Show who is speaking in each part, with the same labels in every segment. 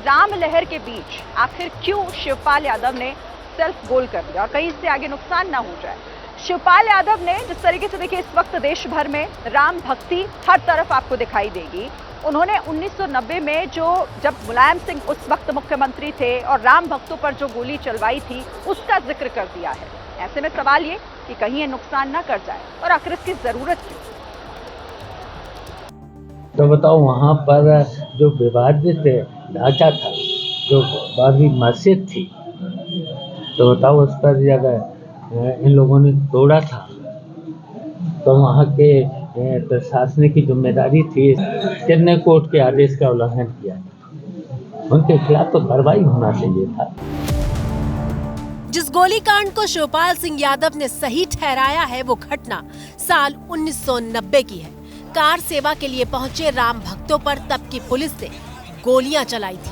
Speaker 1: राम लहर के बीच आखिर क्यों शिवपाल यादव ने सेल्फ गोल कर दिया और कहीं इससे आगे नुकसान ना हो जाए। शिवपाल यादव ने जिस तरीके से, देखिए, इस वक्त देश भर में राम भक्ति हर तरफ आपको दिखाई देगी। उन्होंने 1990 में जब मुलायम सिंह उस वक्त मुख्यमंत्री थे और राम भक्तों पर जो गोली चलवाई थी उसका जिक्र कर दिया है। ऐसे में सवाल ये कि कहीं ये नुकसान ना कर जाए और आखिर इसकी जरूरत क्यों।
Speaker 2: तो बताओ, वहाँ पर जो विवादित ढांचा था, जो बाबरी मस्जिद थी, तो बताओ उस पर जब इन लोगों ने तोड़ा था तो वहाँ के प्रशासनिक की जिम्मेदारी थी। कितने कोर्ट के आदेश का उल्लंघन किया, उनके खिलाफ तो कार्रवाई होना चाहिए था।
Speaker 3: जिस गोलीकांड को शिवपाल सिंह यादव ने सही ठहराया है वो घटना साल 1990 की है। कार सेवा के लिए पहुंचे राम भक्तों पर तब की पुलिस ने गोलियां चलाई थी।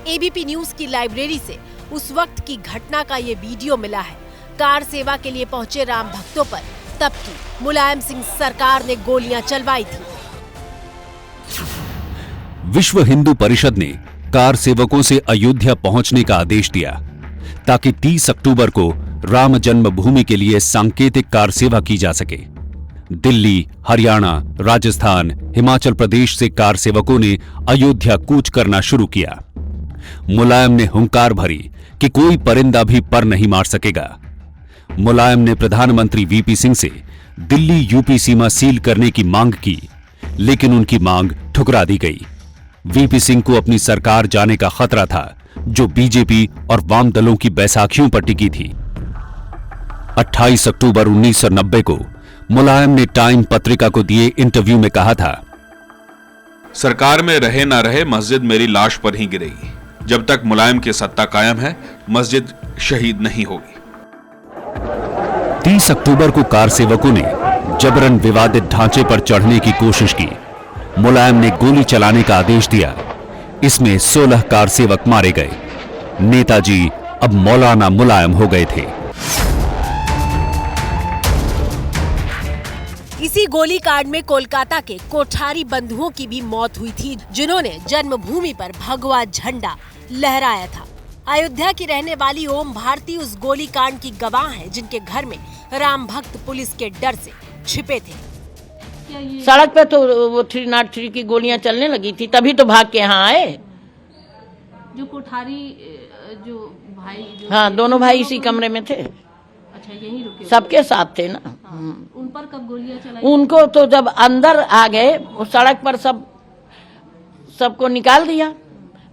Speaker 3: एबीपी न्यूज की लाइब्रेरी से उस वक्त की घटना का ये वीडियो मिला है। कार सेवा के लिए पहुंचे राम भक्तों पर तब की मुलायम सिंह सरकार ने गोलियां चलवाई थी।
Speaker 4: विश्व हिंदू परिषद ने कार सेवकों से अयोध्या पहुंचने का आदेश दिया ताकि 30 अक्टूबर को राम जन्मभूमि के लिए सांकेतिक कार सेवा की जा सके। दिल्ली, हरियाणा, राजस्थान, हिमाचल प्रदेश से कार सेवकों ने अयोध्या कूच करना शुरू किया। मुलायम ने हुंकार भरी कि कोई परिंदा भी पर नहीं मार सकेगा। मुलायम ने प्रधानमंत्री वीपी सिंह से दिल्ली यूपी सीमा सील करने की मांग की, लेकिन उनकी मांग ठुकरा दी गई। वीपी सिंह को अपनी सरकार जाने का खतरा था, जो बीजेपी और वाम दलों की बैसाखियों पर टिकी थी। 28 अक्टूबर 1990 को मुलायम ने टाइम पत्रिका को दिए इंटरव्यू में कहा था,
Speaker 5: सरकार में रहे ना रहे, मस्जिद मेरी लाश पर ही गिरेगी। जब तक मुलायम की सत्ता कायम है, मस्जिद शहीद नहीं होगी।
Speaker 4: 30 अक्टूबर को कार सेवकों ने जबरन विवादित ढांचे पर चढ़ने की कोशिश की। मुलायम ने गोली चलाने का आदेश दिया। इसमें 16 कार सेवक मारे गए। नेताजी अब मौलाना मुलायम हो गए थे।
Speaker 3: इसी गोलीकांड में कोलकाता के कोठारी बंधुओं की भी मौत हुई थी, जिन्होंने जन्मभूमि पर भगवा झंडा लहराया था। अयोध्या की रहने वाली ओम भारती उस गोलीकांड की गवाह है, जिनके घर में राम भक्त पुलिस के डर से छिपे थे।
Speaker 6: सड़क पे तो वो 303 की गोलियां चलने लगी थी, तभी तो भाग के यहाँ आए।
Speaker 7: जो कोठारी जो भाई
Speaker 6: हाँ, दोनों भाई इसी कमरे में थे।
Speaker 7: अच्छा, यहीं रुके?
Speaker 6: सबके साथ थे ना।
Speaker 7: उन पर कब गोलियां चलाई?
Speaker 6: उनको तो जब अंदर आ गए, वो सड़क पर सबको निकाल दिया,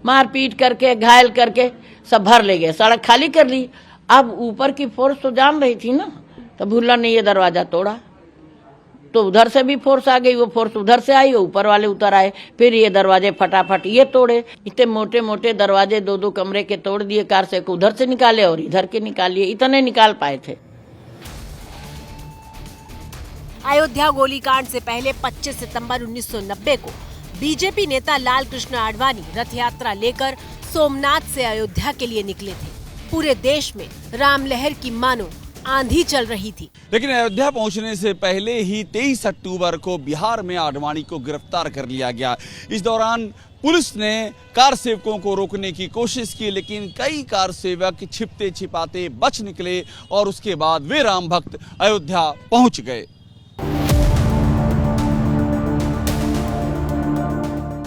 Speaker 6: मारपीट करके, घायल करके सब भर ले गए, सड़क खाली कर ली। अब ऊपर की फोर्स तो जान रही थी ना, तो भुल्ला ने ये दरवाजा तोड़ा, तो उधर से भी फोर्स आ गई, वो फोर्स उधर से आई, ऊपर वाले उतर आए, फिर ये दरवाजे फटाफट ये तोड़े। इतने मोटे मोटे दरवाजे 2-2 कमरे के तोड़ दिए, कार से को उधर से निकाले और इधर के निकालिए, इतने निकाल पाए थे।
Speaker 3: अयोध्या गोलीकांड से पहले 25 सितंबर 1990 को बीजेपी नेता लाल कृष्ण आडवाणी रथ यात्रा लेकर सोमनाथ से अयोध्या के लिए निकले थे। पूरे देश में राम लहर की मानो आंधी चल रही थी।
Speaker 8: लेकिन अयोध्या पहुंचने से पहले ही 23 अक्टूबर को बिहार में आडवाणी को गिरफ्तार कर लिया गया। इस दौरान पुलिस ने कार सेवकों को रोकने की कोशिश की, लेकिन कई कार सेवक छिपते छिपाते बच निकले और उसके बाद वे राम भक्त अयोध्या पहुंच गए।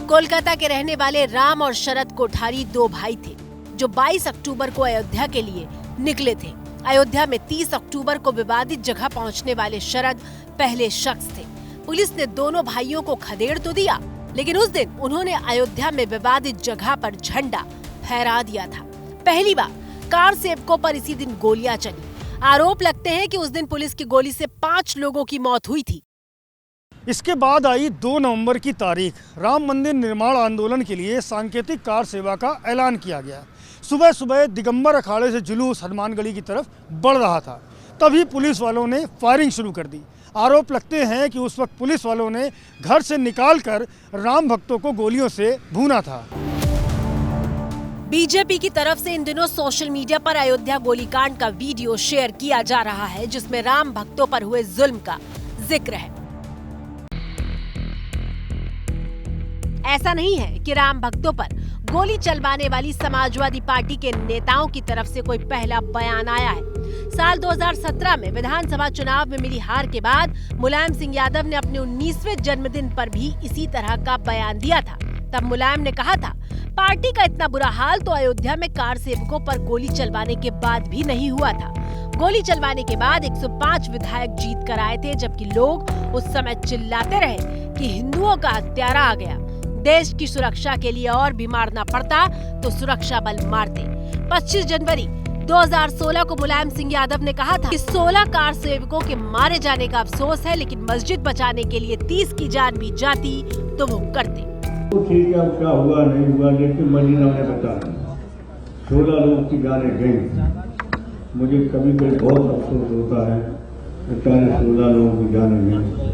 Speaker 3: कोलकाता के रहने वाले राम और शरद कोठारी 2 भाई थे, जो 22 अक्टूबर को अयोध्या के लिए निकले थे। अयोध्या में 30 अक्टूबर को विवादित जगह पहुंचने वाले शरद पहले शख्स थे। पुलिस ने दोनों भाइयों को खदेड़ तो दिया, लेकिन उस दिन उन्होंने अयोध्या में विवादित जगह पर झंडा फहरा दिया था। पहली बार कार सेवकों पर इसी दिन गोलियां चली। आरोप लगते हैं कि उस दिन पुलिस की गोली से 5 लोगों की मौत हुई थी।
Speaker 9: इसके बाद आई 2 नवंबर की तारीख। राम मंदिर निर्माण आंदोलन के लिए सांकेतिक कार सेवा का ऐलान किया गया। सुबह सुबह दिगंबर अखाड़े से जुलूस हनुमान गढ़ी की तरफ बढ़ रहा था, तभी पुलिस वालों ने फायरिंग शुरू कर दी। आरोप लगते हैं कि उस वक्त पुलिस वालों ने घर से निकालकर राम भक्तों को गोलियों से भूना था।
Speaker 3: बीजेपी की तरफ से इन दिनों सोशल मीडिया पर अयोध्या गोलीकांड का वीडियो शेयर किया जा रहा है, जिसमें राम भक्तों पर हुए जुल्म का जिक्र है। ऐसा नहीं है कि राम भक्तों पर गोली चलवाने वाली समाजवादी पार्टी के नेताओं की तरफ से कोई पहला बयान आया है। साल 2017 में विधानसभा चुनाव में मिली हार के बाद मुलायम सिंह यादव ने अपने 19वें जन्मदिन पर भी इसी तरह का बयान दिया था। तब मुलायम ने कहा था, पार्टी का इतना बुरा हाल तो अयोध्या में कार सेवकों पर गोली चलवाने के बाद भी नहीं हुआ था। गोली चलवाने के बाद 105 विधायक जीत कर आए थे, जबकि लोग उस समय चिल्लाते रहे कि हिंदुओं का हत्यारा आ गया। देश की सुरक्षा के लिए और भी मारना पड़ता तो सुरक्षा बल मारते। 25 जनवरी 2016 को मुलायम सिंह यादव ने कहा था कि 16 कार सेवकों के मारे जाने का अफसोस है, लेकिन मस्जिद बचाने के लिए 30 की जान भी जाती तो वो करते।
Speaker 10: तो ठीक है, क्या हुआ नहीं हुआ, लेकिन मस्जिद हमने बचा ली। 16 लोग की जाने गई। मुझे कभी कभी बहुत अफसोस होता है, 16 लोगों की जाने गई,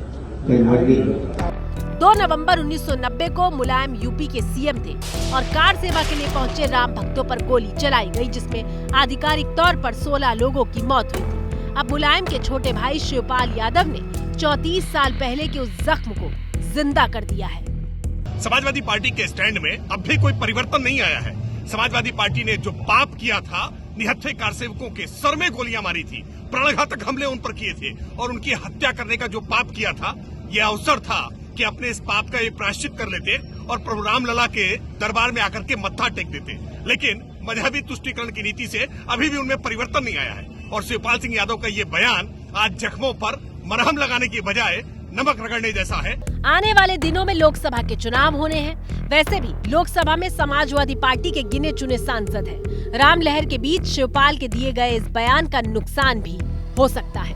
Speaker 10: कहीं मस्जिद।
Speaker 3: 2 नवंबर 1990 को मुलायम यूपी के सीएम थे और कार सेवा के लिए पहुंचे राम भक्तों पर गोली चलाई गई, जिसमें आधिकारिक तौर पर 16 लोगों की मौत हुई थी। अब मुलायम के छोटे भाई शिवपाल यादव ने 34 साल पहले के उस जख्म को जिंदा कर दिया है।
Speaker 11: समाजवादी पार्टी के स्टैंड में अब भी कोई परिवर्तन नहीं आया है। समाजवादी पार्टी ने जो पाप किया था, निहत्थे कार सेवकों के सर में गोलियां मारी थी, प्राणघातक हमले उन पर किए थे और उनकी हत्या करने का जो पाप किया था, यह अवसर था कि अपने इस पाप का ये प्रायश्चित कर लेते और प्रभु राम लला के दरबार में आकर के मत्था टेक देते। लेकिन मजहबी तुष्टीकरण की नीति से अभी भी उनमें परिवर्तन नहीं आया है और शिवपाल सिंह यादव का ये बयान आज जख्मों पर मरहम लगाने की बजाय नमक रगड़ने जैसा है।
Speaker 3: आने वाले दिनों में लोकसभा के चुनाव होने हैं। वैसे भी लोकसभा में समाजवादी पार्टी के गिने चुने सांसद हैं। राम लहर के बीच शिवपाल के दिए गए इस बयान का नुकसान भी हो सकता है।